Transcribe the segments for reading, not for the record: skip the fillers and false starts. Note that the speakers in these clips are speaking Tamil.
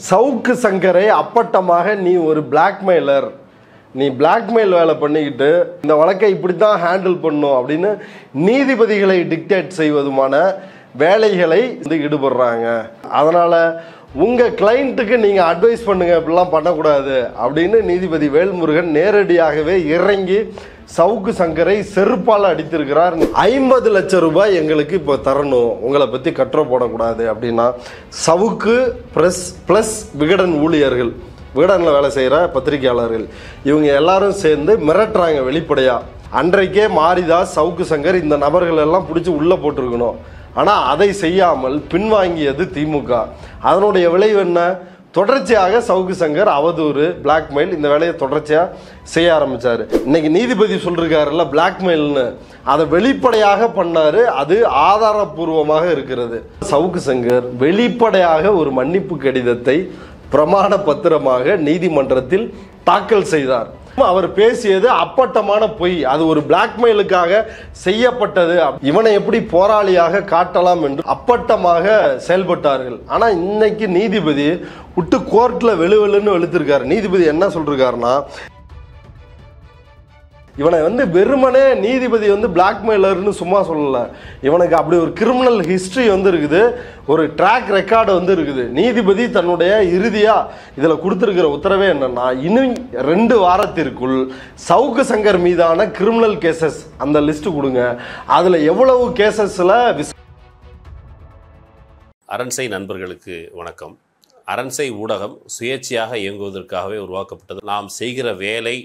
சவுக்கு சங்கரை அப்பட்டமாக நீ ஒரு பிளாக்மெயிலர், நீ பிளாக்மெயில் வேலை பண்ணிக்கிட்டு இந்த வழக்கை இப்படி தான் ஹேண்டில் பண்ணும் அப்படின்னு நீதிபதிகளை டிக்டேட் செய்வதுமான வேலைகளை ஈடுபடுறாங்க. அதனால் உங்கள் கிளைண்ட்டுக்கு நீங்கள் அட்வைஸ் பண்ணுங்கள், இப்படிலாம் பண்ணக்கூடாது அப்படின்னு நீதிபதி வேல்முருகன் நேரடியாகவே இறங்கி சவுக்கு சங்கரை செருப்பால் அடித்திருக்கிறார். 50 லட்சம் ரூபாய் எங்களுக்கு இப்போ தரணும், உங்களை பற்றி கட்டுரை போடக்கூடாது அப்படின்னா சவுக்கு ப்ளஸ் விகடன் ஊழியர்கள், விகடனில் வேலை செய்கிற பத்திரிகையாளர்கள், இவங்க எல்லாரும் சேர்ந்து மிரட்டுறாங்க வெளிப்படையாக. அன்றைக்கே மாரிதாஸ், சவுக்கு சங்கர் இந்த நபர்கள் எல்லாம் பிடிச்சி உள்ளே போட்டிருக்கணும். ஆனால் அதை செய்யாமல் பின்வாங்கியது திமுக. அதனுடைய விளைவு என்ன? தொடர்ச்சியாக சவுக்கு சங்கர் அவதூறு, பிளாக்மெயில், இந்த வேலையை தொடர்ச்சியாக செய்ய ஆரம்பித்தார். இன்னைக்கு நீதிபதி சொல்லிருக்காருல்ல பிளாக்மெயில்னு, அதை வெளிப்படையாக பண்ணார். அது ஆதாரபூர்வமாக இருக்கிறது. சவுக்கு சங்கர் வெளிப்படையாக ஒரு மன்னிப்பு கடிதத்தை பிரமாண பத்திரமாக நீதிமன்றத்தில் தாக்கல் செய்தார். அவர் பேசியது அப்பட்டமான பொய், அது ஒரு பிளாக்மெயிலுக்காக செய்யப்பட்டது. இவனை எப்படி போராளியாக காட்டலாம் என்று அப்பட்டமாக செயல்பட்டார்கள். ஆனா இன்னைக்கு நீதிபதி விட்டு கோர்ட்ல வெளுவெளுன்னு வெளுத்திருக்காரு. நீதிபதி என்ன சொல்றாருன்னா, இவனை வெறுமனே நீதிபதி பிளாக்மெயிலர்னு சும்மா சொல்லல, இவனுக்கு அப்படி ஒரு கிரிமினல் ஹிஸ்டரி இருக்குது, ஒரு ட்ராக் ரெக்கார்டு இருக்குது. நீதிபதி தன்னுடைய இறுதியா இதுல கொடுத்திருக்கிற உத்தரவே என்னன்னா, இன்னும் 2 வாரத்திற்குள் சவுக்கு சங்கர் மீதான கிரிமினல் கேசஸ் அந்த லிஸ்ட் கொடுங்க, அதுல எவ்வளவு கேசஸ்ல. அரண்சை நண்பர்களுக்கு வணக்கம். அரண்சை ஊடகம் சுயேட்சையாக இயங்குவதற்காகவே உருவாக்கப்பட்டது. நாம் செய்கிற வேலை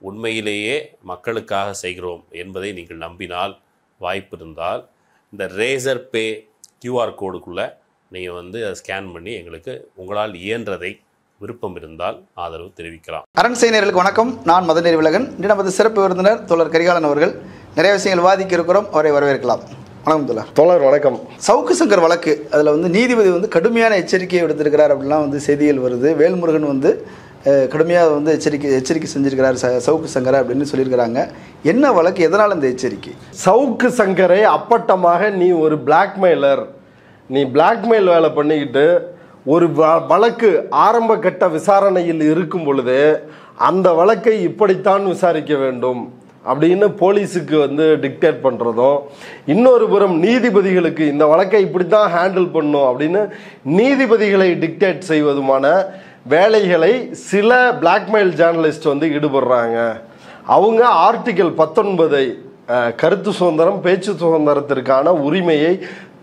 உண்மையிலேயே மக்களுக்காக செய்கிறோம் என்பதை நீங்கள் நம்பினால், வாய்ப்பு இருந்தால் இந்த ரேசர் பே கியூஆர் கோடுக்குள்ளே நீங்கள் அதை ஸ்கேன் பண்ணி எங்களுக்கு உங்களால் இயன்றதை விருப்பம் இருந்தால் ஆதரவு தெரிவிக்கலாம். அரண்சை நேயர்களுக்கு வணக்கம். நான் மதநெறி விலகன். இன்று நமது சிறப்பு விருந்தினர் தோழர் கரிகாலன் அவர்கள். நிறைய விஷயங்கள் விவாதிக்க இருக்கிறோம், அவரை வரவேற்கலாம். வணக்கம் தோழர். வணக்கம். சவுக்கு சங்கர் வழக்கு, அதில் நீதிபதி கடுமையான எச்சரிக்கையை விடுத்திருக்கிறார் அப்படிலாம் செய்திகள் வருது. வேல்முருகன் கடுமையாக எச்சரிக்கை செஞ்சிருக்கிறார் சவுக்கு சங்கரை அப்படின்னு சொல்லியிருக்கிறாங்க. என்ன வழக்கு, எதனால் இந்த எச்சரிக்கை? சவுக்கு சங்கரை அப்பட்டமாக நீ ஒரு பிளாக்மெயிலர், நீ பிளாக்மெயில் வேலை பண்ணிக்கிட்டு ஒரு வழக்கு ஆரம்ப கட்ட விசாரணையில் இருக்கும் பொழுது அந்த வழக்கை இப்படித்தான் விசாரிக்க வேண்டும் அப்படின்னு போலீஸுக்கு டிக்டேட் பண்ணுறதும், இன்னொரு புறம் நீதிபதிகளுக்கு இந்த வழக்கை இப்படி தான் ஹேண்டில் பண்ணும் அப்படின்னு நீதிபதிகளை டிக்டேட் செய்வதுமான வேலைகளை சில பிளாக்மெயில் ஜேர்னலிஸ்ட் ஈடுபடுறாங்க. அவங்க ஆர்டிகல் 19 கருத்து சுதந்திரம், பேச்சு சுதந்திரத்திற்கான உரிமையை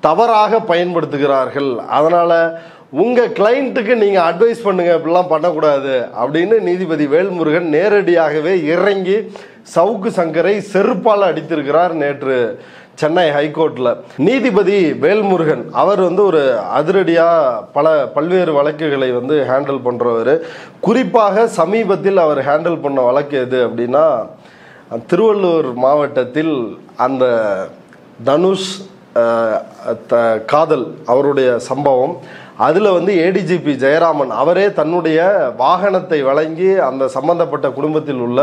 தவறாக பயன்படுத்துகிறார்கள். அதனால் உங்கள் கிளைண்ட்டுக்கு நீங்கள் அட்வைஸ் பண்ணுங்கள், இப்படிலாம் பண்ணக்கூடாது அப்படின்னு நீதிபதி வேல்முருகன் நேரடியாகவே இறங்கி சவுக்கு சங்கரை செருப்பால் அடித்திருக்கிறார் நேற்று சென்னை ஹைகோர்ட்டில். நீதிபதி வேல்முருகன் அவர் ஒரு அதிரடியாக பல்வேறு வழக்குகளை ஹேண்டில் பண்ணுறவர். குறிப்பாக சமீபத்தில் அவர் ஹேண்டில் பண்ண வழக்கு எது அப்படின்னா, திருவள்ளூர் மாவட்டத்தில் அந்த தனுஷ் காதல் அவருடைய சம்பவம். அதில் ஏடிஜிபி ஜெயராமன் அவரே தன்னுடைய வாகனத்தை வழங்கி அந்த சம்பந்தப்பட்ட குடும்பத்தில் உள்ள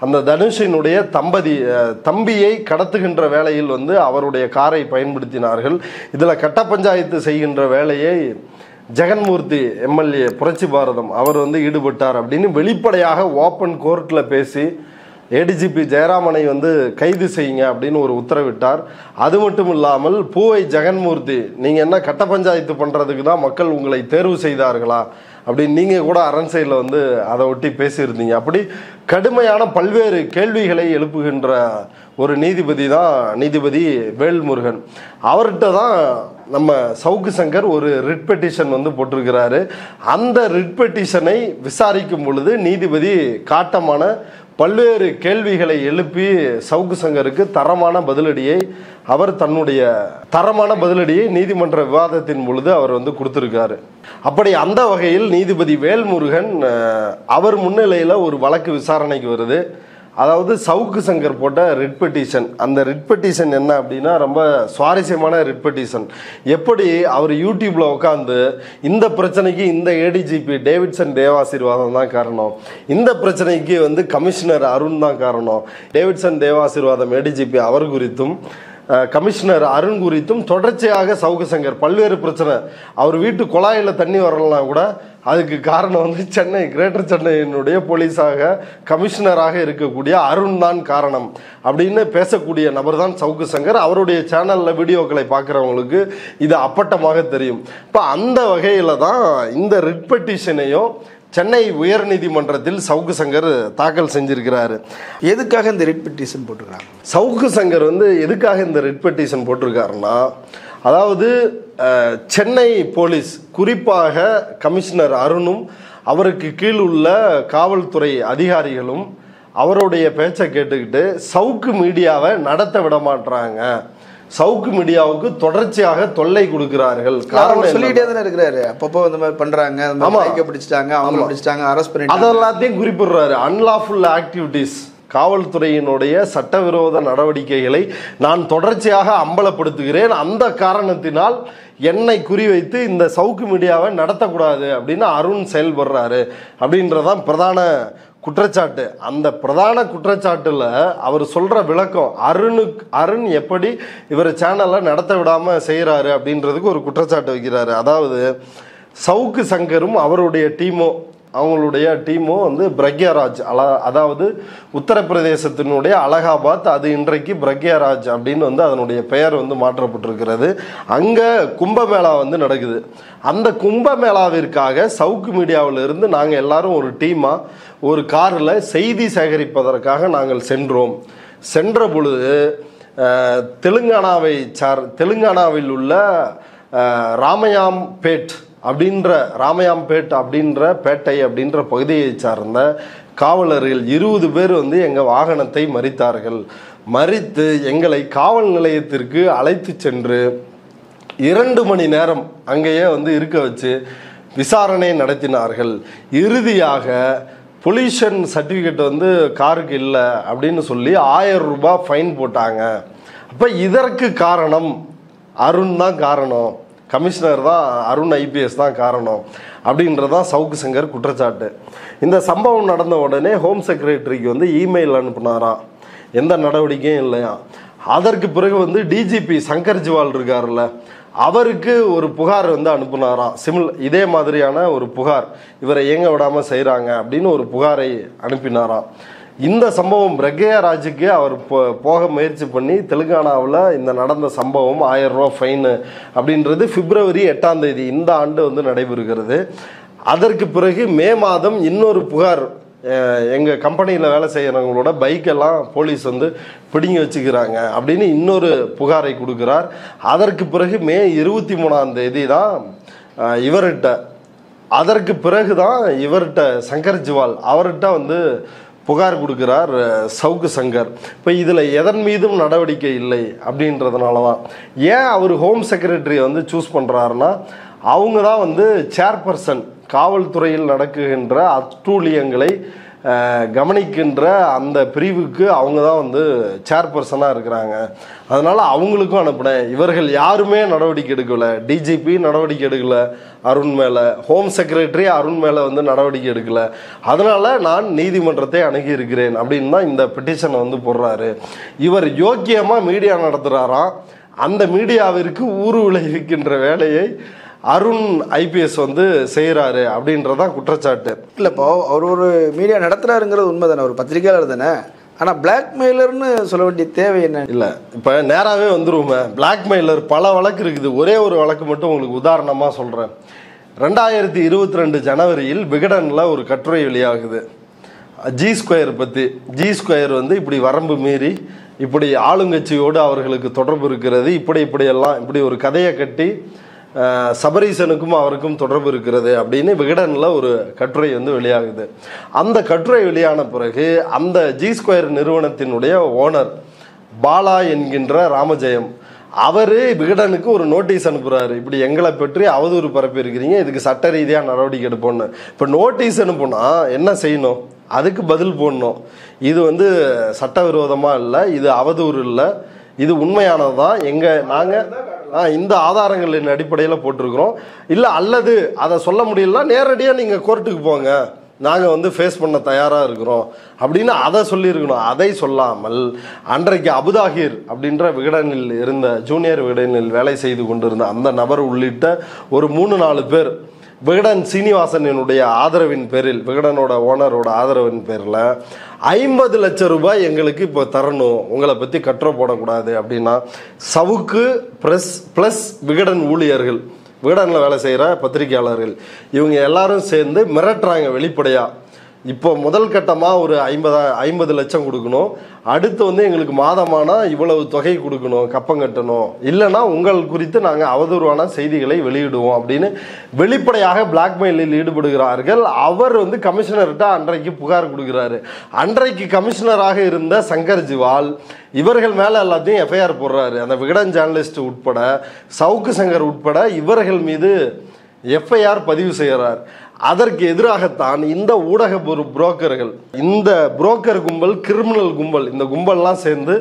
அந்த தனுஷினுடைய தம்பியை கடத்துகின்ற வேளையில் அவருடைய காரை பயன்படுத்தினார்கள். இதில் கட்ட பஞ்சாயத்து செய்கின்ற வேலையை ஜெகன்மூர்த்தி எம்எல்ஏ புரட்சி பாரதம் அவர் ஈடுபட்டார் அப்படின்னு வெளிப்படையாக ஓப்பன் கோர்ட்டில் பேசி ஏடிஜிபி ஜெயராமனை கைது செய்யுங்க அப்படின்னு ஒரு உத்தரவிட்டார். அது மட்டும் இல்லாமல் பூவை ஜெகன்மூர்த்தி, நீங்கள் என்ன கட்ட பஞ்சாயத்து பண்ணுறதுக்கு தான் மக்கள் உங்களை தேர்வு செய்தார்களா அப்படின்னு நீங்கள் கூட அரண்சையில் அதை ஒட்டி பேசியிருந்தீங்க. அப்படி கடுமையான பல்வேறு கேள்விகளை எழுப்புகின்ற ஒரு நீதிபதி தான் நீதிபதி வேல்முருகன். அவர்கிட்ட தான் நம்ம சவுக்கு சங்கர் ஒரு ரிட் பெட்டிஷன் போட்டிருக்கிறாரு. அந்த ரிட் பெட்டிஷனை விசாரிக்கும் பொழுது நீதிபதி காட்டமான பல்வேறு கேள்விகளை எழுப்பி சவுக்கு சங்கருக்கு தரமான பதிலடியை நீதிமன்ற விவாதத்தின் பொழுது அவர் கொடுத்திருக்காரு. அப்படி அந்த வகையில் நீதிபதி வேல்முருகன் அவர் முன்னிலையில் ஒரு வழக்கு விசாரணைக்கு வருது. அதாவது சவுக்கு சங்கர் போட்ட ரிட் பெட்டிஷன். அந்த ரிட் பெட்டிஷன் என்ன அப்படின்னா, ரொம்ப சுவாரஸ்யமான ரிட் பெட்டிஷன். எப்படி அவர் யூடியூப்ல உட்காந்து இந்த பிரச்சனைக்கு இந்த ஏடிஜிபி டேவிட்சன் தேவாசீர்வாதம் தான் காரணம், இந்த பிரச்சனைக்கு கமிஷனர் அருண் தான் காரணம், டேவிட்சன் தேவாசீர்வாதம் ஏடிஜிபி அவர் குறித்தும் கமிஷனர் அருண் குறித்தும் தொடர்ச்சியாக சவுக்கு சங்கர் பல்வேறு பிரச்சனை, அவர் வீட்டு குழாயில் தண்ணி வரலாம் கூட அதுக்கு காரணம் வந்து சென்னை கிரேட்டர் சென்னையினுடைய போலீஸாக கமிஷனராக இருக்கக்கூடிய அருண் தான் காரணம் அப்படின்னு பேசக்கூடிய நபர் தான் சவுக்கு சங்கர். அவருடைய சேனலில் வீடியோக்களை பார்க்குறவங்களுக்கு இது அப்பட்டமாக தெரியும். இப்போ அந்த வகையில் தான் இந்த ரிட் பெட்டிஷனையும் சென்னை உயர்நீதிமன்றத்தில் சவுக்கு சங்கர் தாக்கல் செஞ்சிருக்கிறாரு. எதுக்காக இந்த ரிட் பெட்டிஷன் போட்டிருக்காங்க? சவுக்கு சங்கர் வந்து எதுக்காக இந்த ரிட் பெட்டிஷன் போட்டிருக்காருன்னா, அதாவது சென்னை போலீஸ் குறிப்பாக கமிஷனர் அருணும் அவருக்கு கீழ் உள்ள காவல்துறை அதிகாரிகளும் அவருடைய பேச்சை கேட்டுக்கிட்டு சவுக்கு மீடியாவை நடத்த விட மாட்டாங்க, சவுக்கு மீடியாவுக்கு தொடர்ச்சியாக தொல்லை கொடுக்கிறார்கள். காரணம் சொல்லிட்டே தானே இருக்கிறாரு, அப்பப்போ இந்த மாதிரி பண்றாங்க, பிடிச்சிட்டாங்க, அவங்க பிடிச்சிட்டாங்க, அரெஸ்ட் பண்ணி அதெல்லாத்தையும் குறிப்பிடுறாரு. அன்லாஃபுல் ஆக்டிவிட்டீஸ், காவல்துறையினுடைய சட்டவிரோத நடவடிக்கைகளை நான் தொடர்ச்சியாக அம்பலப்படுத்துகிறேன், அந்த காரணத்தினால் என்னை குறிவைத்து இந்த சவுக்கு மீடியாவை நடத்தக்கூடாது அப்படின்னு அருண் செயல்படுறாரு அப்படின்றதான் பிரதான குற்றச்சாட்டு. அந்த பிரதான குற்றச்சாட்டுல அவர் சொல்ற விளக்கம், அருண் எப்படி இவர் சேனலை நடத்த விடாம செய்யறாரு அப்படின்றதுக்கு ஒரு குற்றச்சாட்டு வைக்கிறாரு. அதாவது சவுக்கு சங்கரும் அவருடைய அவங்களுடைய டீமும் வந்து பிரக்யாராஜ், அதாவது உத்தரப்பிரதேசத்தினுடைய அலகாபாத், அது இன்றைக்கு பிரக்யாராஜ் அப்படின்னு வந்து அதனுடைய பெயர் வந்து மாற்றப்பட்டிருக்கிறது. அங்கே கும்பமேளா வந்து நடக்குது. அந்த கும்பமேளாவிற்காக சவுக்கு மீடியாவிலிருந்து நாங்கள் எல்லாரும் ஒரு டீமாக ஒரு காரில் செய்தி சேகரிப்பதற்காக நாங்கள் சென்ற பொழுது தெலுங்கானாவில் உள்ள ராமயாம்பேட் அப்படின்ற பேட்டை அப்படின்ற பகுதியை சார்ந்த காவலர்கள் 20 பேர் வந்து எங்கள் வாகனத்தை மறித்து எங்களை காவல் நிலையத்திற்கு அழைத்து சென்று 2 மணி நேரம் அங்கேயே வந்து இருக்க வச்சு விசாரணை நடத்தினார்கள். இறுதியாக பொல்யூஷன் சர்டிஃபிகேட் வந்து காருக்கு இல்லை அப்படின்னு சொல்லி 1000 ரூபாய் ஃபைன் போட்டாங்க. அப்போ இதற்கு காரணம் அருண் தான் காரணம், கமிஷனர் தான் அருண் ஐபிஎஸ் தான் காரணம் அப்படின்றதான் சவுக்கு சங்கர் குற்றச்சாட்டு. இந்த சம்பவம் நடந்த உடனே ஹோம் செக்ரட்டரிக்கு வந்து இமெயில் அனுப்புனாராம், எந்த நடவடிக்கையும் இல்லையா. அதற்கு பிறகு வந்து டிஜிபி சங்கர் ஜிவால் இருக்கார்ல, அவருக்கு ஒரு புகார் வந்து அனுப்புனாராம், இதே மாதிரியான ஒரு புகார், இவரை இயங்க விடாமல் செய்கிறாங்க அப்படின்னு ஒரு புகாரை அனுப்பினாராம். இந்த சம்பவம் பிரக்யாராஜுக்கு அவர் போக முயற்சி பண்ணி தெலுங்கானாவில் இந்த நடந்த சம்பவம் 1000 ரூபா ஃபைனு அப்படின்றது பிப்ரவரி 8ஆம் தேதி இந்த ஆண்டு வந்து நடைபெறுகிறது. அதற்கு பிறகு மே மாதம் இன்னொரு புகார், எங்கள் கம்பெனியில் வேலை செய்கிறவங்களோட பைக்கெல்லாம் போலீஸ் வந்து பிடுங்கி வச்சுக்கிறாங்க அப்படின்னு இன்னொரு புகாரை கொடுக்குறார். அதற்கு பிறகு மே 23ஆம் தேதி தான் இவர்கிட்ட சங்கர் ஜிவால் அவர்கிட்ட வந்து புகார் கொடுக்கிறார் சவுக்கு சங்கர். இப்போ இதில் எதன் மீதும் நடவடிக்கை இல்லை அப்படின்றதுனால தான். ஏன் அவர் ஹோம் செக்ரட்டரியை வந்து சூஸ் பண்ணுறாருன்னா, அவங்க தான் வந்து சேர்பர்சன், காவல்துறையில் நடக்குகின்ற அட்டூழியங்களை கவனிக்கின்ற அந்த பிரிவுக்கு அவங்க தான் வந்து சேர்பர்சனாக இருக்கிறாங்க. அதனால் அவங்களுக்கும் அனுப்பினேன். இவர்கள் யாருமே நடவடிக்கை எடுக்கலை, டிஜிபி நடவடிக்கை எடுக்கலை அருண் மேலே, ஹோம் செக்ரட்டரி அருண் மேலே வந்து நடவடிக்கை எடுக்கலை, அதனால் நான் நீதிமன்றத்தை அணுகி இருக்கிறேன் அப்படின்னு தான் இந்த பெட்டிஷனை வந்து போடுறாரு. இவர் யோக்கியமாக மீடியா நடத்துகிறாராம், அந்த மீடியாவிற்கு ஊறு விளைவிக்கின்ற வேலையை அருண் ஐபிஎஸ் வந்து செய்கிறாரு அப்படின்றதான் குற்றச்சாட்டு. இல்லை, இப்போ அவர் ஒரு மீடியா நடத்துகிறாருங்கிறது உண்மை தானே, ஒரு பத்திரிகையாளர் தானே. ஆனால் பிளாக்மெயிலர்னு சொல்ல வேண்டிய தேவை என்ன? இல்லை, இப்போ நேராகவே வந்துருவோமே. பிளாக்மெயிலர் பல வழக்கு இருக்குது. ஒரே ஒரு வழக்கு மட்டும் உங்களுக்கு உதாரணமாக சொல்கிறேன். 2022 ஜனவரியில் விகடனில் ஒரு கட்டுரை வெளியாகுது ஜி ஸ்கொயர் பற்றி. ஜி ஸ்கொயர் வந்து இப்படி வரம்பு மீறி இப்படி ஆளுங்கட்சியோடு அவர்களுக்கு தொடர்பு இருக்கிறது, இப்படி ஒரு கதையை கட்டி சபரீசனுக்கும் அவருக்கும் தொடர்பு இருக்கிறது அப்படின்னு விகடனில் ஒரு கட்டுரை வந்து வெளியாகுது. அந்த கட்டுரை வெளியான பிறகு அந்த ஜி ஸ்கொயர் நிறுவனத்தினுடைய ஓனர் பாலா என்கின்ற ராமஜெயம் அவர் விகடனுக்கு ஒரு நோட்டீஸ் அனுப்புகிறாரு, இப்படி எங்களை பற்றி அவதூறு பரப்பி இருக்கிறீங்க, இதுக்கு சட்ட ரீதியாக நடவடிக்கை எடுப்போன்னு. இப்போ நோட்டீஸ் அனுப்புனா என்ன செய்யணும்? அதுக்கு பதில் போடணும். இது வந்து சட்டவிரோதமாக இல்லை, இது அவதூறு இல்லை, இது உண்மையானது தான், நாங்கள் இந்த ஆதாரங்களின் அடிப்படையில் போட்டிருக்கிறோம், இல்லை அல்லது அதை சொல்ல முடியலன்னா நேரடியாக நீங்கள் கோர்ட்டுக்கு போங்க, நாங்கள் வந்து ஃபேஸ் பண்ண தயாராக இருக்கிறோம் அப்படின்னு அதை சொல்லியிருக்கணும். அதை சொல்லாமல் அன்றைக்கு அபுதாகிர் அப்படின்ற விகடனில் இருந்த ஜூனியர் விகடனில் வேலை செய்து கொண்டிருந்த அந்த நபர் உள்ளிட்ட ஒரு 3-4 பேர் விகடன் சீனிவாசனுடைய ஆதரவின் பேரில், விகடனோட ஓனரோட ஆதரவின் பேரில் 50 லட்சம் ரூபாய் எங்களுக்கு இப்போ தரணும், உங்களை பற்றி கட்டுரை போடக்கூடாது அப்படின்னா சவுக்கு ப்ளஸ் விகடன் ஊழியர்கள், விகடனில் வேலை செய்கிற பத்திரிகையாளர்கள், இவங்க எல்லாரும் சேர்ந்து மிரட்டுறாங்க வெளிப்படையாக. இப்போ முதல் கட்டமாக ஒரு 50 லட்சம் கொடுக்கணும், அடுத்து வந்து எங்களுக்கு மாதமானால் இவ்வளவு தொகை கொடுக்கணும், கப்பம் கட்டணும், இல்லைனா உங்கள் குறித்து நாங்கள் அவதூறான செய்திகளை வெளியிடுவோம் அப்படின்னு வெளிப்படையாக பிளாக்மெயிலில் ஈடுபடுகிறார்கள். அவர் வந்து கமிஷனர்கிட்ட அன்றைக்கு புகார் கொடுக்குறாரு. அன்றைக்கு கமிஷனராக இருந்த சங்கர் ஜிவால் இவர்கள் மேலே எல்லாத்தையும் எஃப்ஐஆர் போடுறாரு. அந்த விகடன் ஜேர்னலிஸ்ட் உட்பட, சவுக்கு சங்கர் உட்பட இவர்கள் மீது எஃப்ஐஆர் பதிவு செய்கிறார். அதற்கு எதிராகத்தான் இந்த ஊடக புரோக்கர்கள், இந்த புரோக்கர் கும்பல், கிரிமினல் கும்பல், இந்த கும்பல்லாம் சேர்ந்து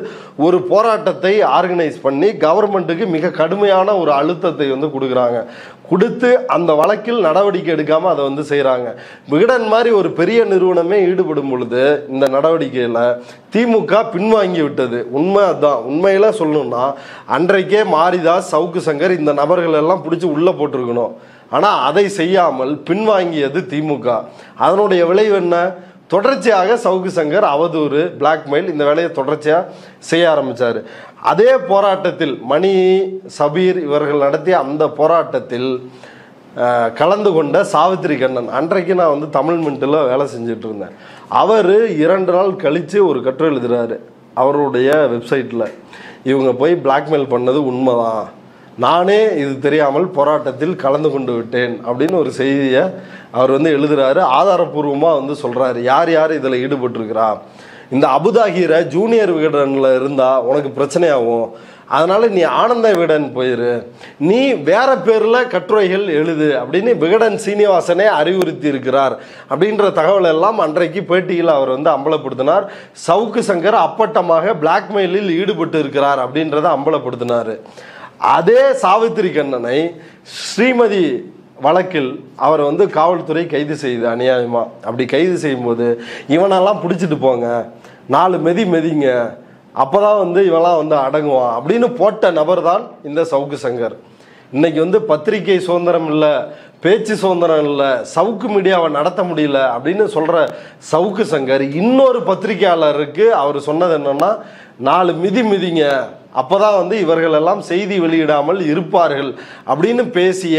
ஒரு போராட்டத்தை ஆர்கனைஸ் பண்ணி கவர்மெண்ட்டுக்கு மிக கடுமையான ஒரு அழுத்தத்தை வந்து கொடுக்குறாங்க. கொடுத்து அந்த வழக்கில் நடவடிக்கை எடுக்காமல் அதை வந்து செய்கிறாங்க. விகடன் மாதிரி ஒரு பெரிய நிறுவனமே ஈடுபடும் பொழுது இந்த நடவடிக்கையில் திமுக பின்வாங்கி விட்டது. உண்மை அதுதான். உண்மையில சொல்லணும்னா அன்றைக்கே மாரிதாஸ், சவுக்கு சங்கர் இந்த நபர்கள் எல்லாம் பிடிச்சி உள்ளே போட்டிருக்கணும். ஆனால் அதை செய்யாமல் பின்வாங்கியது திமுக. அதனுடைய விளைவு என்ன? தொடர்ச்சியாக சவுக்கு சங்கர் அவதூறு, பிளாக்மெயில், இந்த வேலையை தொடர்ச்சியாக செய்ய ஆரம்பித்தார். அதே போராட்டத்தில் மணி, சபீர் இவர்கள் நடத்திய அந்த போராட்டத்தில் கலந்து கொண்ட சாவித்திரி கண்ணன், அன்றைக்கு நான் வந்து தமிழ் மின்ட்டில் வேலை செஞ்சுட்டு இருந்தேன். அவர் 2 நாள் கழித்து ஒரு கட்டுரை எழுதுகிறாரு அவருடைய வெப்சைட்டில். இவங்க போய் பிளாக்மெயில் பண்ணது உண்மைதான், நானே இது தெரியாமல் போராட்டத்தில் கலந்து கொண்டு விட்டேன் அப்படின்னு ஒரு செய்தியை அவர் வந்து எழுதுறாரு. ஆதாரப்பூர்வமாக வந்து சொல்கிறாரு யார் யார் இதில் ஈடுபட்டிருக்கிறா. இந்த அபுதாகிர ஜூனியர் விகடனில் இருந்தால் உனக்கு பிரச்சனையாகும், அதனால் நீ ஆனந்த விகடன் போயிரு, நீ வேற பேரில் கட்டுரைகள் எழுது அப்படின்னு விகடன் சீனிவாசனே அறிவுறுத்தி இருக்கிறார் அப்படின்ற தகவல் எல்லாம் அன்றைக்கு பேட்டியில் அவர் வந்து அம்பலப்படுத்தினார். சவுக்கு சங்கர் அப்பட்டமாக பிளாக்மெயிலில் ஈடுபட்டு இருக்கிறார் அப்படின்றத அம்பலப்படுத்தினார். அதே சாவித்திரி கண்ணனை ஸ்ரீமதி வழக்கில் அவர் வந்து காவல்துறை கைது செய்து அநியாயமா. அப்படி கைது செய்யும்போது இவனெல்லாம் பிடிச்சிட்டு போங்க, 4 மிதிங்க, அப்போதான் வந்து இவெல்லாம் வந்து அடங்குவான் அப்படின்னு போட்ட நபர் தான் இந்த சவுக்கு சங்கர். இன்னைக்கு வந்து பத்திரிகை சுதந்திரம் இல்லை, பேச்சு சுதந்திரம் இல்லை, சவுக்கு மீடியாவை நடத்த முடியல அப்படின்னு சொல்கிற சவுக்கு சங்கர் இன்னொரு பத்திரிகையாளருக்கு அவர் சொன்னது என்னன்னா 4 மிதிங்க, அப்போதான் வந்து இவர்கள் எல்லாம் செய்தி வெளியிடாமல் இருப்பார்கள் அப்படின்னு பேசிய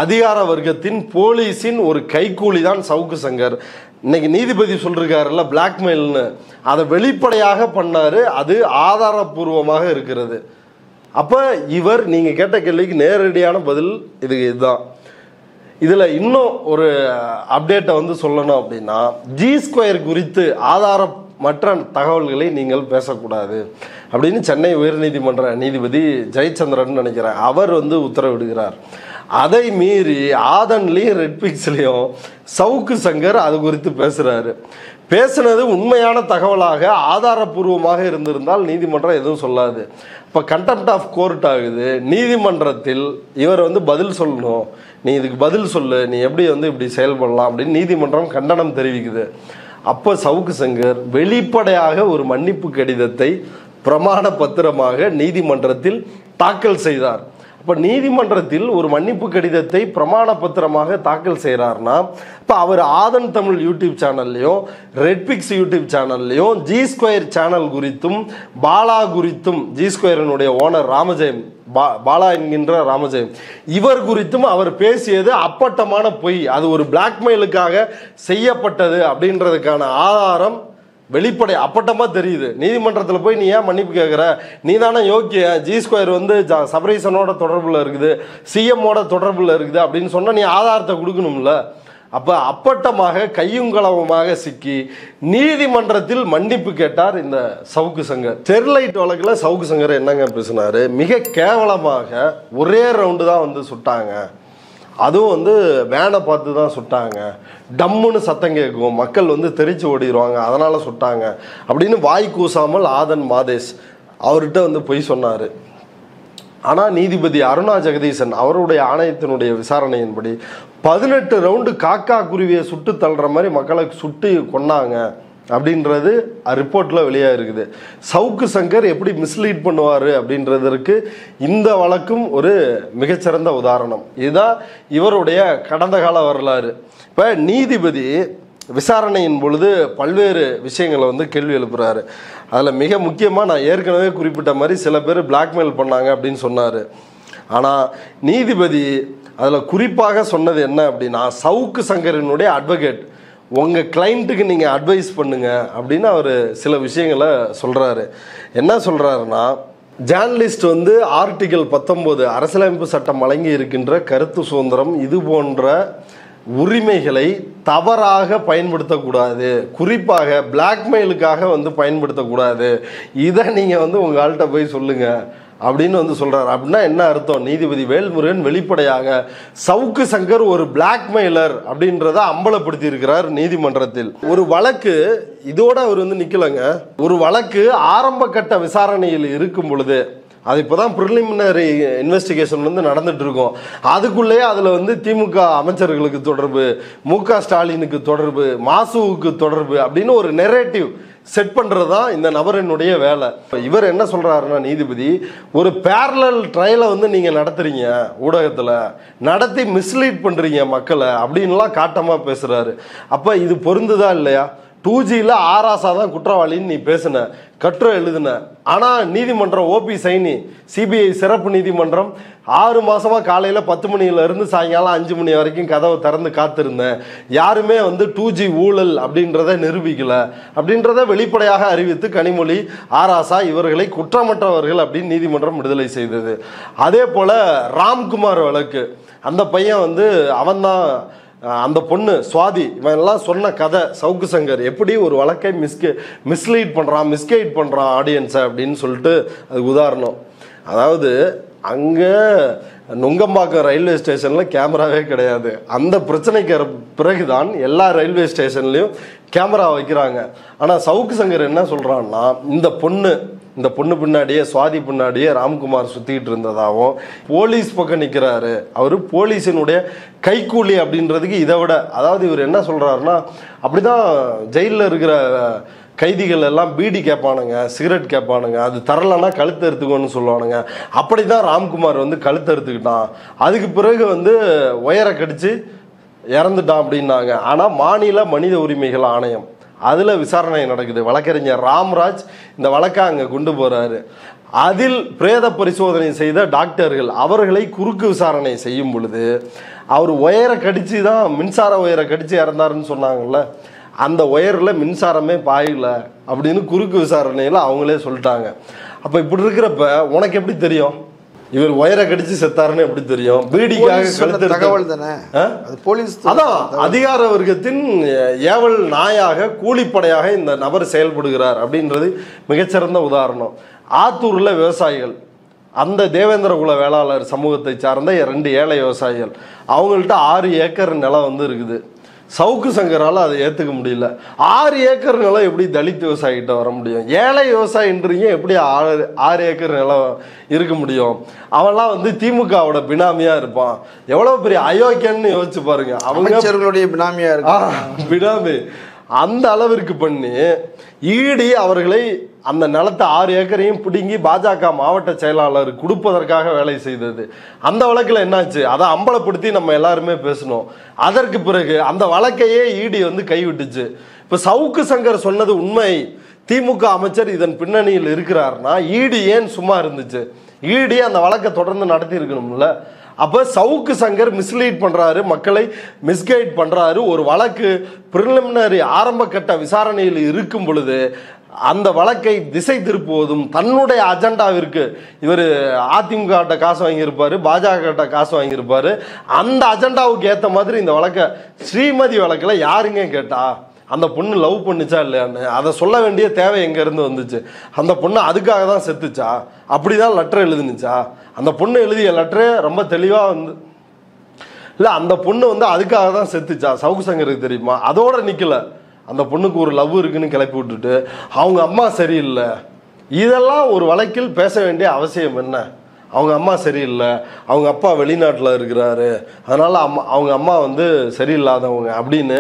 அதிகார வர்க்கத்தின் போலீஸின் ஒரு கைக்கூலி தான் சவுக்கு சங்கர். இன்னைக்கு நீதிபதி சொல்லிருக்காருல்ல பிளாக்மெயில்னு, அதை வெளிப்படையாக பண்ணாரு. அது ஆதாரபூர்வமாக இருக்கிறது. அப்போ இவர் நீங்கள் கேட்ட கேள்விக்கு நேரடியான பதில் இதுதான். இதில் இன்னும் ஒரு அப்டேட்டை வந்து சொல்லணும் அப்படின்னா, G2 குறித்து ஆதாரமற்ற தகவல்களை நீங்கள் பேசக்கூடாது அப்படின்னு சென்னை உயர்நீதிமன்ற நீதிபதி ஜெயச்சந்திரன் நினைக்கிறேன் அவர் வந்து உத்தரவிடுகிறார். அதை மீறி ஆதன்லையும் ரெட்பிக்ஸ்லையும் சவுக்கு சங்கர் அது குறித்து பேசுகிறாரு. பேசுனது உண்மையான தகவலாக ஆதாரபூர்வமாக இருந்திருந்தால் நீதிமன்றம் எதுவும் சொல்லாது. இப்போ கண்டெம்ட் ஆஃப் கோர்ட் ஆகுது. நீதிமன்றத்தில் இவர் வந்து பதில் சொல்லணும், நீ இதுக்கு பதில் சொல்லு, நீ எப்படி வந்து இப்படி செயல்படலாம் அப்படின்னு நீதிமன்றம் கண்டனம் தெரிவிக்குது. அப்போ சவுக்கு சங்கர் வெளிப்படையாக ஒரு மன்னிப்பு கடிதத்தை பிரமாண பத்திரமாக நீதிமன்றத்தில் தாக்கல் செய்தார். அப்போ நீதிமன்றத்தில் ஒரு மன்னிப்பு கடிதத்தை பிரமாண பத்திரமாக தாக்கல் செய்கிறார்னா, இப்போ அவர் ஆதன் தமிழ் யூடியூப் சேனல்லையும் ரெட்பிக்ஸ் யூடியூப் சேனல்லையும் G2 சேனல் குறித்தும் பாலா குறித்தும், G2 ஓனர் ராமஜெயம், பாலா என்கின்ற ராமஜெயம், இவர் குறித்தும் அவர் பேசியது அப்பட்டமான பொய், அது ஒரு பிளாக்மெயிலுக்காக செய்யப்பட்டது அப்படின்றதுக்கான ஆதாரம் வெளிப்படை அப்பட்டமா தெரியுது. நீதிமன்றத்தில் போய் நீ ஏன் மன்னிப்பு கேட்குற, நீ தானே யோக்கிய, G2 வந்து சபரீசனோட தொடர்பில் இருக்குது, சிஎம்மோட தொடர்பில் இருக்குது அப்படின்னு சொன்னால் நீ ஆதாரத்தை கொடுக்கணும்ல. அப்போ அப்பட்டமாக கையுங்களவமாக சிக்கி நீதிமன்றத்தில் மன்னிப்பு கேட்டார் இந்த சவுக்கு சங்கர். ஸ்டெர்லைட் வழக்கில் சவுக்கு சங்கர் என்னங்க பேசினாரு, மிக கேவலமாக ஒரே ரவுண்டு தான் வந்து சுட்டாங்க, அதுவும் வந்து வேனை பார்த்து தான் சுட்டாங்க, டம்முன்னு சத்தம் கேட்கும், மக்கள் வந்து தெரிச்சு ஓடிடுவாங்க, அதனால் சுட்டாங்க அப்படின்னு வாய் கூசாமல் ஆதன் மாதேஷ் அவர்கிட்ட வந்து பொய் சொன்னார். ஆனால் நீதிபதி அருணா ஜெகதீசன் அவருடைய ஆணையத்தினுடைய விசாரணையின்படி 18 ரவுண்டு காக்கா குருவியை சுட்டு தள்ளுற மாதிரி மக்களை சுட்டு கொன்னாங்க அப்படின்றது ரிப்போர்ட்டில் வெளியாக இருக்குது. சவுக்கு சங்கர் எப்படி மிஸ்லீட் பண்ணுவார் அப்படின்றதற்கு இந்த வழக்கும் ஒரு மிகச்சிறந்த உதாரணம். இதுதான் இவருடைய கடந்த கால வரலாறு. இப்போ நீதிபதி விசாரணையின் பொழுது பல்வேறு விஷயங்களை வந்து கேள்வி எழுப்புறாரு. அதில் மிக முக்கியமாக நான் ஏற்கனவே குறிப்பிட்ட மாதிரி சில பேர் பிளாக்மெயில் பண்ணாங்க அப்படின்னு சொன்னார். ஆனால் நீதிபதி அதில் குறிப்பாக சொன்னது என்ன அப்படின்னா, சவுக்கு சங்கரினுடைய அட்வொகேட் உங்கள் கிளைண்ட்டுக்கு நீங்கள் அட்வைஸ் பண்ணுங்க அப்படின்னு அவர் சில விஷயங்களை சொல்கிறாரு. என்ன சொல்கிறாருன்னா, ஜேர்னலிஸ்ட் வந்து ஆர்டிகல் 19 அரசியலமைப்பு சட்டம் வழங்கி இருக்கின்ற கருத்து சுதந்திரம் இது போன்ற உரிமைகளை தவறாக பயன்படுத்தக்கூடாது, குறிப்பாக பிளாக்மெயிலுக்காக வந்து பயன்படுத்தக்கூடாது, இதை நீங்கள் வந்து உங்கள் ஆள்கிட்ட போய் சொல்லுங்கள் அப்படின்னு வந்து சொல்கிறார். அப்படின்னா என்ன அர்த்தம்? நீதிபதி வேல்முருகன் வெளிப்படையாக சவுக்கு சங்கர் ஒரு பிளாக்மெயிலர் அப்படின்றத அம்பலப்படுத்தி இருக்கிறார் நீதிமன்றத்தில். ஒரு வழக்கு இதோட அவர் வந்து நிக்கலங்க. ஒரு வழக்கு ஆரம்ப கட்ட விசாரணையில் இருக்கும் பொழுது, அது இப்போதான் ப்ரிலிமினரி இன்வெஸ்டிகேஷன் வந்து நடந்துட்டு இருக்கும், அதுக்குள்ளேயே அதில் வந்து திமுக அமைச்சர்களுக்கு தொடர்பு, மு.க. ஸ்டாலினுக்கு தொடர்பு, மாசுவுக்கு தொடர்பு அப்படின்னு ஒரு நெரேட்டிவ் செட் பண்ணுறது தான் இந்த நபரினுடைய வேலை. இவர் என்ன சொல்கிறாருன்னா, நீதிபதி ஒரு பேரலல் ட்ரையலை வந்து நீங்கள் நடத்துறீங்க, ஊடகத்தில் நடத்தி மிஸ்லீட் பண்ணுறீங்க மக்களை அப்படின்லாம் காட்டமாக பேசுகிறாரு. அப்போ இது பொருந்துதா இல்லையா? 2Gயில் ஆராசா தான் குற்றவாளின்னு நீ பேசுன, கட்டுரை எழுதுன. ஆனால் நீதிமன்றம் ஓபி சைனி சிபிஐ சிறப்பு நீதிமன்றம் 6 மாசமா காலையில் 10 மணியிலிருந்து சாயங்காலம் 5 மணி வரைக்கும் கதவை திறந்து காத்திருந்தேன், யாருமே வந்து 2G ஊழல் அப்படின்றத நிரூபிக்கல அப்படின்றத வெளிப்படையாக அறிவித்து கனிமொழி, ஆராசா இவர்களை குற்றமற்றவர்கள் அப்படின்னு நீதிமன்றம் விடுதலை செய்தது. அதே போல ராம்குமார் வழக்கு, அந்த பையன் வந்து அவன்தான் அந்த பொண்ணு சுவாதி, இவன் எல்லாம் சொன்ன கதை சவுக்கு சங்கர் எப்படி ஒரு வழக்கை மிஸ்லீட் பண்ணுறான், மிஸ்கைட் பண்ணுறான் ஆடியன்ஸை அப்படின்னு சொல்லிட்டு அதுக்கு உதாரணம். அதாவது அங்கே நுங்கம்பாக்கம் ரயில்வே ஸ்டேஷனில் கேமராவே கிடையாது. அந்த பிரச்சனைக்கு பிறகுதான் எல்லா ரயில்வே ஸ்டேஷன்லேயும் கேமரா வைக்கிறாங்க. ஆனால் சவுக்கு சங்கர் என்ன சொல்கிறான்னா, இந்த பொண்ணு பின்னாடியே, சுவாதி பின்னாடியே ராம்குமார் சுற்றிக்கிட்டு இருந்ததாகவும், போலீஸ் பக்கம் நிற்கிறாரு, அவர் போலீஸினுடைய கைக்கூலி அப்படின்றதுக்கு இதை விட, அதாவது இவர் என்ன சொல்கிறாருன்னா, அப்படிதான் ஜெயிலில் இருக்கிற கைதிகள் எல்லாம் பீடி கேட்பானுங்க, சிகரெட் கேட்பானுங்க, அது தரலன்னா கழுத்து எடுத்துக்கோன்னு சொல்லுவானுங்க. அப்படி தான் ராம்குமார் வந்து கழுத்து எடுத்துக்கிட்டான், அதுக்கு பிறகு வந்து ஒயரை கடிச்சு இறந்துட்டான் அப்படின்னாங்க. ஆனால் மாநில மனித உரிமைகள் ஆணையம் அதில் விசாரணை நடக்குது. வழக்கறிஞர் ராம்ராஜ் இந்த வழக்கை அங்கே கொண்டு போகிறாரு. அதில் பிரேத பரிசோதனை செய்த டாக்டர்கள் அவர்களை குறுக்கு விசாரணை செய்யும் பொழுது, அவர் ஒயரை கடிச்சு தான், மின்சார ஒயரை கடிச்சு இறந்தாருன்னு சொன்னாங்கல்ல, அந்த ஒயரில் மின்சாரமே பாயல அப்படின்னு குறுக்கு விசாரணையில் அவங்களே சொல்லிட்டாங்க. அப்போ இப்படி இருக்கிறப்ப உனக்கு எப்படி தெரியும் இவர் ஒயரை கடிச்சு செத்தாருன்னு எப்படி தெரியும்? பீடிக்காக கழுத்து தகவல் தானே அது, போலீஸ் அதான் அதிகார வர்க்கத்தின் ஏவல் நாயாக, கூலிப்படையாக இந்த நபர் செயல்படுகிறார் அப்படின்றது மிகச்சிறந்த உதாரணம். ஆத்தூரில் விவசாயிகள், அந்த தேவேந்திர குல வேளாளர் சமூகத்தை சார்ந்த 2 ஏழை விவசாயிகள், அவங்கள்ட்ட 6 ஏக்கர் நிலம் வந்து இருக்குது. சவுக்கு சங்கரால் அதை ஏற்றுக்க முடியல. 6 ஏக்கர் நிலம் எப்படி தலித் விவசாயிகிட்ட வர முடியும்? ஏழை விவசாயின்றீங்க, எப்படி 6 ஏக்கர் நிலம் இருக்க முடியும்? அவன்லாம் வந்து திமுகவோட பினாமியா இருப்பான். எவ்வளவு பெரிய அயோக்கியன்னு யோசிச்சு பாருங்க. அமைச்சர்களுடைய பினாமியா இருக்கு, பினாமி. அந்த அளவிற்கு பண்ணி ஈடி அவர்களை அந்த நிலத்தை 6 ஏக்கரையும் பிடுங்கி பாஜக மாவட்ட செயலாளர் கொடுப்பதற்காக வேலை செய்தது. அந்த வழக்கில் என்னாச்சு? அதை அம்பலப்படுத்தி நம்ம எல்லாருமே பேசணும். அதற்கு பிறகு அந்த வழக்கையே ஈடி வந்து கைவிட்டுச்சு. இப்போ சவுக்கு சங்கர் சொன்னது உண்மை, திமுக அமைச்சர் இதன் பின்னணியில் இருக்கிறார்னா ஈடி ஏன் சும்மா இருந்துச்சு? ஈடி அந்த வழக்கை தொடர்ந்து நடத்தி இருக்கணும்ல. அப்போ சவுக்கு சங்கர் மிஸ்லீட் பண்ணுறாரு, மக்களை மிஸ்கைட் பண்ணுறாரு. ஒரு வழக்கு பிரிலிமினரி ஆரம்ப கட்ட விசாரணையில் இருக்கும் பொழுது அந்த வழக்கை திசை திருப்புவதும் தன்னுடைய அஜெண்டாவிற்கு, இவர் அதிமுக கிட்ட காசு வாங்கியிருப்பாரு, பாஜக கிட்ட காசு வாங்கியிருப்பாரு, அந்த அஜெண்டாவுக்கு ஏற்ற மாதிரி இந்த வழக்கை, ஸ்ரீமதி வழக்கில் யாருங்க கேட்டா அந்த பொண்ணு லவ் பண்ணுச்சா இல்லையான்னு அதை சொல்ல வேண்டிய தேவை எங்கேருந்து வந்துச்சு? அந்த பொண்ணு அதுக்காக தான் செத்துச்சா? அப்படி தான் லெட்டர் எழுதுனுச்சா? அந்த பொண்ணு எழுதிய லெட்டரே ரொம்ப தெளிவாக வந்து இல்லை, அந்த பொண்ணு வந்து அதுக்காக தான் செத்துச்சா? சவுக்கு சங்கருக்கு தெரியுமா? அதோட நிற்கல, அந்த பொண்ணுக்கு ஒரு லவ் இருக்குன்னு கிளப்பி விட்டுட்டு அவங்க அம்மா சரியில்லை, இதெல்லாம் ஒரு வழக்கில் பேச வேண்டிய அவசியம் என்ன? அவங்க அம்மா சரியில்லை, அவங்க அப்பா வெளிநாட்டில் இருக்கிறாரு, அதனால் அவங்க அம்மா வந்து சரியில்லாதவங்க அப்படின்னு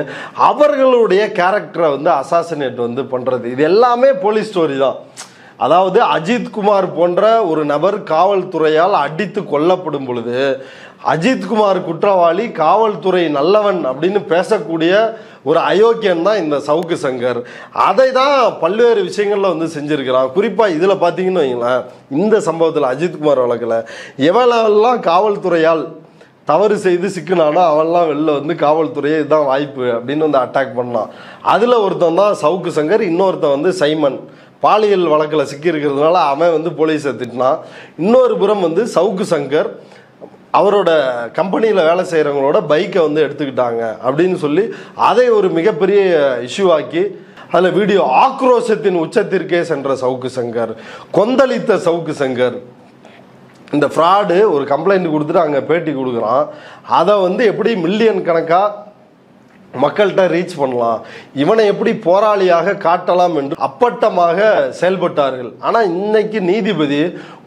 அவர்களுடைய கேரக்டரை வந்து அசாசினேட் வந்து பண்ணுறது. இது எல்லாமே போலீஸ் ஸ்டோரி தான். அதாவது அஜித்குமார் போன்ற ஒரு நபர் காவல்துறையால் அடித்து கொல்லப்படும் பொழுது அஜித்குமார் குற்றவாளி, காவல்துறை நல்லவன் அப்படின்னு பேசக்கூடிய ஒரு அயோக்கியன் தான் இந்த சவுக்கு சங்கர். அதை தான் பல்வேறு விஷயங்களில் வந்து செஞ்சுருக்கிறான். குறிப்பாக இதில் பார்த்தீங்கன்னு வைங்களேன், இந்த சம்பவத்தில் அஜித்குமார் வழக்கில் எவெல்லாம் காவல்துறையால் தவறு செய்து சிக்கினானோ அவன்லாம் வெளில வந்து காவல்துறையே இதுதான் வாய்ப்பு அப்படின்னு வந்து அட்டாக் பண்ணான். அதில் ஒருத்தன் தான் சவுக்கு சங்கர், இன்னொருத்தன் வந்து சைமன். பாலியல் வழக்கில் சிக்கியிருக்கிறதுனால அவன் வந்து போலீஸை திட்டினான். இன்னொரு புறம் வந்து சவுக்கு சங்கர் அவரோட கம்பெனியில் வேலை செய்கிறவங்களோட பைக்கை வந்து எடுத்துக்கிட்டாங்க அப்படின்னு சொல்லி அதை ஒரு மிகப்பெரிய இஷ்யூ ஆக்கி அதில் வீடியோ ஆக்ரோஷத்தின் உச்சத்திற்கே சென்ற சவுக்கு சங்கர், கொந்தளித்த சவுக்கு சங்கர். இந்த ஃப்ராடு ஒரு கம்ப்ளைண்ட் கொடுத்துட்டு அங்கே பேட்டி கொடுக்குறான். அதை வந்து எப்படி மில்லியன் கணக்காக மக்கள்கிட்ட ரீச் பண்ணலாம், இவனை எப்படி போராளியாக காட்டலாம் என்று அப்பட்டமாக செயல்பட்டார்கள். ஆனால் இன்னைக்கு நீதிபதி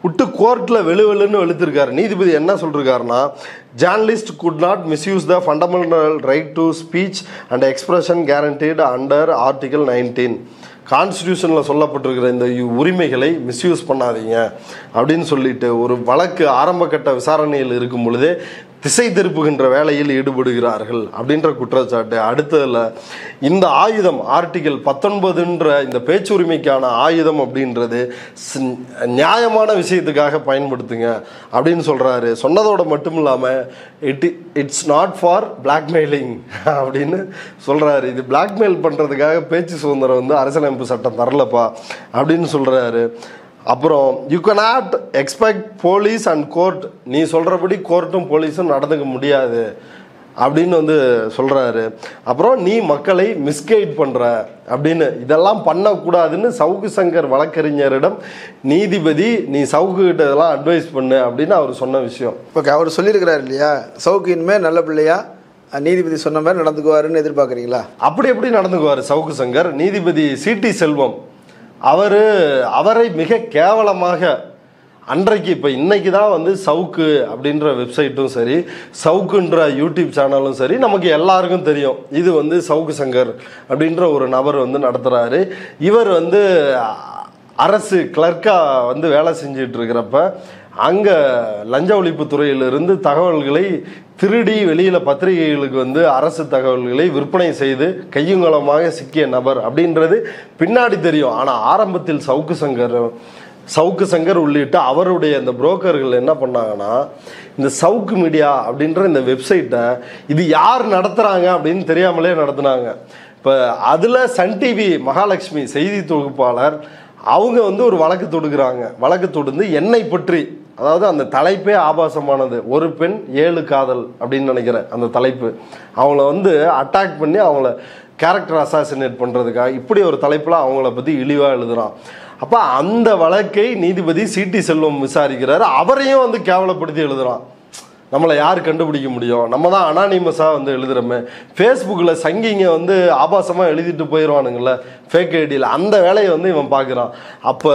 விட்டு கோர்ட்டில் வெளுவெளுன்னு வெளுத்திருக்காரு. நீதிபதி என்ன சொல்லிருக்காருன்னா, journalist could not misuse the fundamental right to speech and expression guaranteed under article 19. கான்ஸ்டியூஷனில் சொல்லப்பட்டிருக்கிற இந்த உரிமைகளை மிஸ்யூஸ் பண்ணாதீங்க அப்படின்னு சொல்லிட்டு ஒரு வழக்கு ஆரம்ப கட்ட விசாரணையில் இருக்கும் பொழுதே திசை திருப்புகின்ற வேலையில் ஈடுபடுகிறார்கள் அப்படின்ற குற்றச்சாட்டு. அடுத்ததில் இந்த ஆயுதம் ஆர்டிகல் 19ன்ற இந்த பேச்சுரிமைக்கான ஆயுதம் அப்படின்றது நியாயமான விஷயத்துக்காக பயன்படுத்துங்க அப்படின்னு சொல்கிறாரு. சொன்னதோடு மட்டும் இல்லாமல் இட்ஸ் நாட் ஃபார் பிளாக்மெயிலிங் அப்படின்னு சொல்கிறாரு. இது பிளாக்மெயில் பண்ணுறதுக்காக பேச்சு சுதந்திரம் வந்து அரசியலமைப்பு சட்டம் தரலப்பா அப்படின்னு சொல்கிறாரு. அப்புறம் you cannot expect police and court, நீ சொல்கிறபடி கோர்ட்டும் போலீஸும் நடந்துக்க முடியாது அப்படின்னு வந்து சொல்கிறாரு. அப்புறம் நீ மக்களை மிஸ்கைட் பண்ணுற அப்படின்னு இதெல்லாம் பண்ணக்கூடாதுன்னு சவுக்கு சங்கர் வழக்கறிஞரிடம் நீதிபதி நீ சவுக்கு கிட்ட இதெல்லாம் அட்வைஸ் பண்ணு அப்படின்னு அவர் சொன்ன விஷயம். ஓகே, அவர் சொல்லியிருக்கிறார் இல்லையா, சவுக்கு இனிமேல் நல்ல பிள்ளையா நீதிபதி சொன்ன மாதிரி நடந்துக்குவாருன்னு எதிர்பார்க்குறீங்களா? அப்படி எப்படி நடந்துக்குவார் சவுக்கு சங்கர்? நீதிபதி சிடி செல்வம் அவரை மிக கேவலமாக அன்றைக்கு இப்போ இன்னைக்கு தான் வந்து சவுக்கு அப்படின்ற வெப்சைட்டும் சரி, சவுக்குன்ற யூடியூப் சேனலும் சரி, நமக்கு எல்லாருக்கும் தெரியும் இது வந்து சவுக்கு சங்கர் அப்படின்ற ஒரு நபர் வந்து நடத்துகிறாரு. இவர் வந்து அரசு கிளர்க்காக வந்து வேலை செஞ்சிட்டு இருக்கிறப்ப அங்கே லஞ்ச ஒழிப்பு துறையிலிருந்து தகவல்களை திருடி வெளியில் பத்திரிகைகளுக்கு வந்து அரசு தகவல்களை விற்பனை செய்து கையுங்களமாக சிக்கிய நபர் அப்படின்றது பின்னாடி தெரியும். ஆனால் ஆரம்பத்தில் சவுக்கு சங்கர் உள்ளிட்ட அவருடைய அந்த புரோக்கர்கள் என்ன பண்ணாங்கன்னா, இந்த சவுக்கு மீடியா அப்படின்ற இந்த வெப்சைட்டை இது யார் நடத்துகிறாங்க அப்படின்னு தெரியாமலே நடத்துனாங்க. இப்போ அதில் சன் டிவி மகாலட்சுமி செய்தி தொகுப்பாளர் அவங்க வந்து ஒரு வழக்கு தொடுக்கிறாங்க. வழக்கு தொடுந்து என்னை பற்றி, அதாவது அந்த தலைப்பே ஆபாசமானது, ஒரு பெண் 7 காதல் அப்படின்னு நினைக்கிறேன் அந்த தலைப்பு, அவங்கள வந்து அட்டாக் பண்ணி அவங்கள கேரக்டர் அசாசினேட் பண்ணுறதுக்காக இப்படி ஒரு தலைப்பில் அவங்கள பற்றி இழிவாக எழுதுகிறான். அப்போ அந்த வழக்கை நீதிபதி சிடி செல்வம் விசாரிக்கிறாரு. அவரையும் வந்து கேவலப்படுத்தி எழுதுகிறான். நம்மளை யார் கண்டுபிடிக்க முடியும், நம்ம தான் அனானிமஸாக வந்து எழுதுகிறோமே. ஃபேஸ்புக்கில் சங்கிங்க வந்து ஆபாசமாக எழுதிட்டு போயிடுவானுங்கள ஃபேக் ஐடியில், அந்த வேலையை வந்து இவன் பார்க்குறான். அப்போ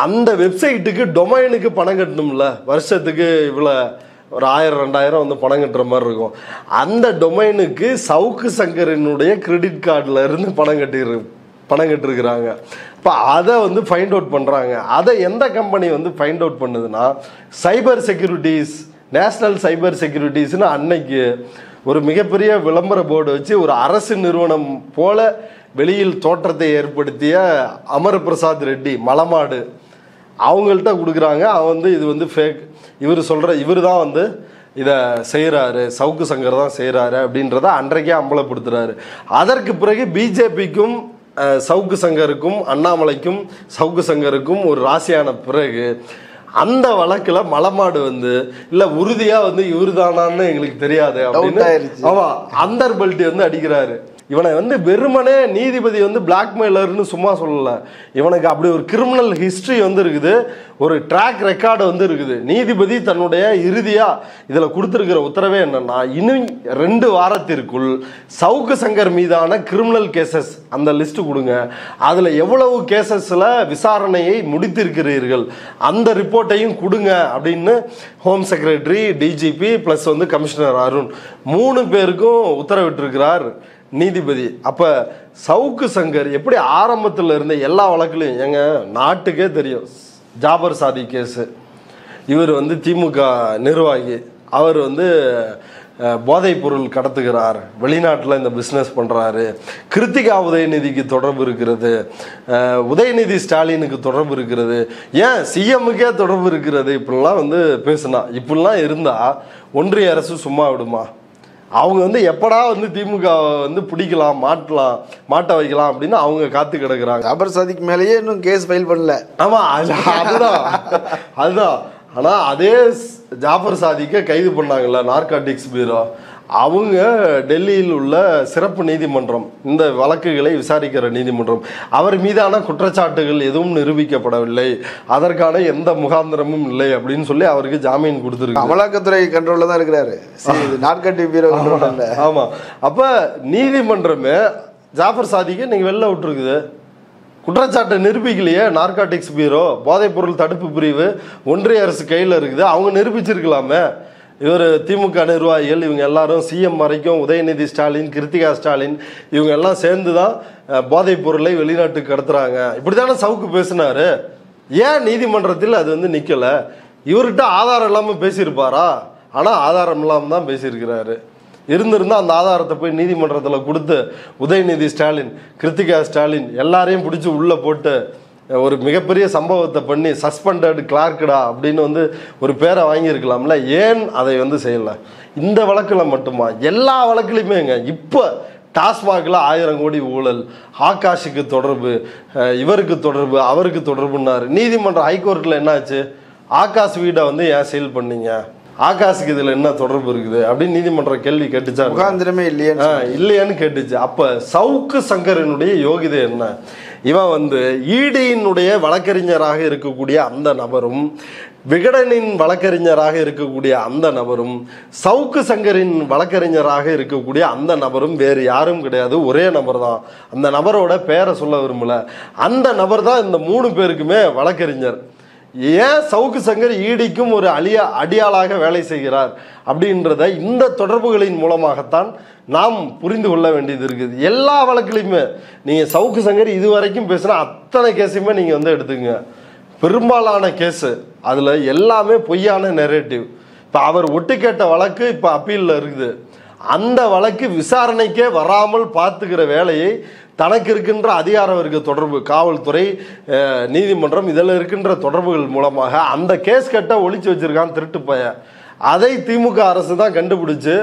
அந்த வெப்சைட்டுக்கு டொமைனுக்கு பணம் கட்டணும்ல, வருஷத்துக்கு இவ்வளோ ஒரு 1000-2000 வந்து பணம் கட்டுற மாதிரி இருக்கும். அந்த டொமைனுக்கு சவுக்கு சங்கரினுடைய கிரெடிட் கார்டில் இருந்து பணம் கட்டிருக்கிறாங்க. இப்போ அதை வந்து ஃபைண்ட் அவுட் பண்ணுறாங்க. அதை எந்த கம்பெனி வந்து ஃபைண்ட் அவுட் பண்ணுதுன்னா, சைபர் செக்யூரிட்டிஸ், நேஷ்னல் சைபர் செக்யூரிட்டிஸ்னு அன்னைக்கு ஒரு மிகப்பெரிய விளம்பர போர்டு வச்சு ஒரு அரசு நிறுவனம் போல வெளியில் தோற்றத்தை ஏற்படுத்திய அமர் பிரசாத் ரெட்டி மலமாடு அவங்கள்ட்ட கொடுக்குறாங்க. அவன் வந்து இது வந்து ஃபேக், இவர் தான் வந்து இதை செய்கிறாரு, சவுக்கு சங்கர் தான் செய்கிறாரு அப்படின்றத அன்றைக்கே அம்பலப்படுத்துகிறாரு. அதற்கு பிறகு பிஜேபிக்கும் சவுக்கு சங்கருக்கும், அண்ணாமலைக்கும் சவுக்கு சங்கருக்கும் ஒரு ராசியான பிறகு அந்த வழக்கில் மலமாடு வந்து இல்லை உறுதியாக வந்து இவர் தானான்னு எங்களுக்கு தெரியாது அப்படின்னு ஆமாம் அந்தர் பல்ட்டி வந்து அடிக்கிறாரு. இவனை வந்து வெறுமனே நீதிபதி வந்து பிளாக்மெயிலர்னு சும்மா சொல்லலை. இவனுக்கு அப்படி ஒரு கிரிமினல் ஹிஸ்ட்ரி வந்து இருக்குது, ஒரு ட்ராக் ரெக்கார்டு வந்து இருக்குது. நீதிபதி தன்னுடைய இறுதியாக இதில் கொடுத்துருக்கிற உத்தரவே என்னன்னா, இன்னும் 2 வாரத்திற்குள் சவுக்கு சங்கர் மீதான கிரிமினல் கேசஸ் அந்த லிஸ்ட்டு கொடுங்க, அதில் எவ்வளவு கேசஸில் விசாரணையை முடித்திருக்கிறீர்கள் அந்த ரிப்போர்ட்டையும் கொடுங்க அப்படின்னு ஹோம் செக்ரட்டரி, டிஜிபி ப்ளஸ் வந்து கமிஷனர் அருண் 3 பேருக்கும் உத்தரவிட்டிருக்கிறார் நீதிபதி. அப்போ சவுக்கு சங்கர் எப்படி ஆரம்பத்தில் இருந்த எல்லா வழக்குலையும், எங்க நாட்டுக்கே தெரியும் ஜாபர் சாதி கேஸு, இவர் வந்து திமுக நிர்வாகி, அவர் வந்து போதைப் பொருள் கடத்துகிறார், வெளிநாட்டில் இந்த பிஸ்னஸ் பண்ணுறாரு, கிருத்திகா உதயநிதிக்கு தொடர்பு இருக்கிறது, உதயநிதி ஸ்டாலினுக்கு தொடர்பு இருக்கிறது, ஏன் சிஎம்முக்கே தொடர்பு இருக்கிறது, இப்படிலாம் வந்து பேசுனா. இப்படிலாம் இருந்தால் ஒன்றிய அரசு சும்மா விடுமா? அவங்க வந்து எப்படா வந்து திமுக வந்து பிடிக்கலாம், மாட்ட வைக்கலாம் அப்படின்னு அவங்க காத்து கிடக்குறாங்க. ஜாபர் சாதிக்கு மேலேயே இன்னும் கேஸ் ஃபைல் பண்ணல. ஆமா, அதுதான். ஆனா அதே ஜாபர் சாதிக்க கைது பண்ணாங்கல்ல நார்காட்டிக்ஸ் பியூரோ, அவங்க டெல்லியில் உள்ள சிறப்பு நீதிமன்றம், இந்த வழக்குகளை விசாரிக்கிற நீதிமன்றம், அவர் மீதான குற்றச்சாட்டுகள் எதுவும் நிரூபிக்கப்படவில்லை, அதற்கான எந்த முகாந்திரமும் இல்லை அப்படின்னு சொல்லி அவருக்கு ஜாமீன் கொடுத்துருக்கு. அமலாக்கத்துறை கண்ட்ரோல்ல தான் இருக்கிறாரு, நார்காட்டிக் பியூரோ கண்ட்ரோல் இல்ல. ஆமா, அப்ப நீதிமன்றமே ஜாஃபர் சாதிக்கு நீங்க வெளில விட்டுருக்குது, குற்றச்சாட்டை நிரூபிக்கலையே. நார்காட்டிக்ஸ் பியூரோ, போதைப் பொருள் தடுப்பு பிரிவு ஒன்றிய அரசு கையில் இருக்குது, அவங்க நிரூபிச்சிருக்கலாமே. இவர் திமுக நிர்வாகிகள் இவங்க எல்லாரும் சிஎம் வரைக்கும் உதயநிதி ஸ்டாலின், கிருத்திகா ஸ்டாலின் இவங்க எல்லாம் சேர்ந்து தான் போதைப் பொருளை வெளிநாட்டுக்கு கடத்துறாங்க, இப்படி தானே சவுக்கு பேசினாரு. ஏன் நீதிமன்றத்தில் அது வந்து நிற்கல? இவர்கிட்ட ஆதாரம் இல்லாமல் பேசியிருப்பாரா? ஆனால் ஆதாரம் இல்லாமல் தான் பேசியிருக்கிறாரு. இருந்திருந்தால் அந்த ஆதாரத்தை போய் நீதிமன்றத்தில் கொடுத்து உதயநிதி ஸ்டாலின், கிருத்திகா ஸ்டாலின் எல்லாரையும் பிடிச்சி உள்ளே போட்டு ஒரு மிகப்பெரிய சம்பவத்தை பண்ணி சஸ்பெண்டட் கிளார்க்குடா அப்படின்னு வந்து ஒரு பேரை வாங்கியிருக்கலாம்ல. ஏன் அதை வந்து செய்யலை? இந்த வழக்கில் மட்டுமா? எல்லா வழக்குலையுமேங்க. இப்போ டாஸ்மாகில் 1000 கோடி ஊழல், ஆகாஷுக்கு தொடர்பு, இவருக்கு தொடர்பு, அவருக்கு தொடர்புன்னாரு. நீதிமன்றம் ஹைகோர்ட்டில் என்னாச்சு? ஆகாஷ் வீடை வந்து ஏன் சீல் பண்ணீங்க, ஆகாஷுக்கு இதில் என்ன தொடர்பு இருக்குது அப்படின்னு நீதிமன்றம் கேள்வி கேட்டுச்சா? முகாந்திரமே இல்லையான்னு கேட்டுச்சு. அப்போ சவுக்கு சங்கரனுடைய யோகிதை என்ன? இவன் வந்து ஈடியினுடைய வழக்கறிஞராக இருக்கக்கூடிய அந்த நபரும், விகடனின் வழக்கறிஞராக இருக்கக்கூடிய அந்த நபரும், சவுக்கு சங்கரின் வழக்கறிஞராக இருக்கக்கூடிய அந்த நபரும் வேறு யாரும் கிடையாது, ஒரே நபர் தான். அந்த நபரோட பேரை சொல்ல விரும்பல. அந்த நபர் தான் இந்த 3 பேருக்குமே வழக்கறிஞர். ஏன் சவுக்கு சங்கர் ஈடிக்கும் ஒரு அடியாளாக வேலை செய்கிறார் அப்படின்றத இந்த தொடர்புகளின் மூலமாகத்தான் நாம் புரிந்து கொள்ள வேண்டியது இருக்குது. எல்லா வழக்கிலையுமே நீங்கள் சவுக்கு சங்கர் இதுவரைக்கும் பேசுனா அத்தனை கேஸையுமே நீங்கள் வந்து எடுத்துங்க, பெரும்பாலான கேஸு அதில் எல்லாமே பொய்யான நெரேட்டிவ். இப்போ அவர் ஒட்டு கேட்ட வழக்கு இப்போ அப்பீலில் இருக்குது. அந்த வழக்கு விசாரணைக்கே வராமல் பார்த்துக்கிற வேலையை தனக்கு இருக்கின்ற அதிகார வர்க்க தொடர்பு, காவல்துறை, நீதிமன்றம், இதில் இருக்கின்ற தொடர்புகள் மூலமாக அந்த கேஸ் கட்ட ஒழிச்சு வச்சிருக்கான் திருட்டு பையன். அதை திமுக அரசு தான் கண்டுபிடிச்சு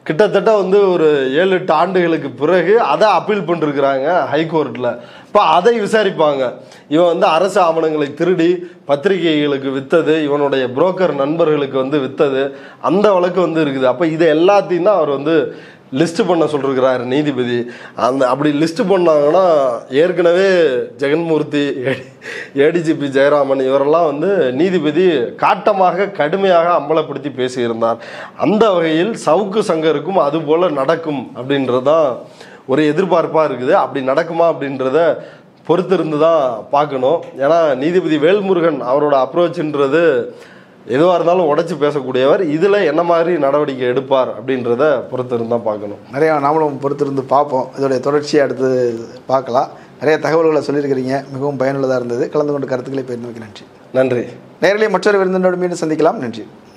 கிட்டத்தட்ட வந்து ஒரு 7-8 ஆண்டுகளுக்கு பிறகு அதை அப்பீல் பண்ணிருக்கிறாங்க ஹைகோர்ட்டில். இப்போ அதை விசாரிப்பாங்க. இவன் வந்து அரசு ஆவணங்களை திருடி பத்திரிகைகளுக்கு விற்றது, இவனுடைய புரோக்கர் நண்பர்களுக்கு வந்து விற்றது, அந்த வழக்கு வந்து இருக்குது. அப்போ இதை எல்லாத்தையும் தான் அவர் வந்து லிஸ்ட் பண்ண சொல்லிருக்கிறாரு நீதிபதி. அப்படி லிஸ்ட் பண்ணாங்கன்னா ஏற்கனவே ஜெகன்மூர்த்தி, ஏடிஜிபி ஜெயராமன் இவரெல்லாம் வந்து நீதிபதி காட்டமாக கடுமையாக அம்பலப்படுத்தி பேசியிருந்தார். அந்த வகையில் சவுக்கு சங்கருக்கும் அது போல நடக்கும் அப்படின்றதான் ஒரு எதிர்பார்ப்பாக இருக்குது. அப்படி நடக்குமா அப்படின்றத பொறுத்திருந்து தான் பார்க்கணும். ஏன்னா நீதிபதி வேல்முருகன் அவரோட அப்ரோச்ன்றது எதுவாக இருந்தாலும் உடச்சி பேசக்கூடியவர். இதில் என்ன மாதிரி நடவடிக்கை எடுப்பார் அப்படின்றத பொறுத்திருந்து தான் பார்க்கணும். நிறையா நாமளும் பொறுத்திருந்து பார்ப்போம். இதோடைய தொடர்ச்சியை அடுத்து பார்க்கலாம். நிறைய தகவல்களை சொல்லியிருக்கிறீங்க, மிகவும் பயனுள்ளதாக இருந்தது. கலந்து கொண்டு கருத்துக்களை பகிர்ந்தமைக்கு நன்றி. நன்றி. நேரிலே மற்றொரு விருந்தினோடு மீண்டும் சந்திக்கலாம். நன்றி.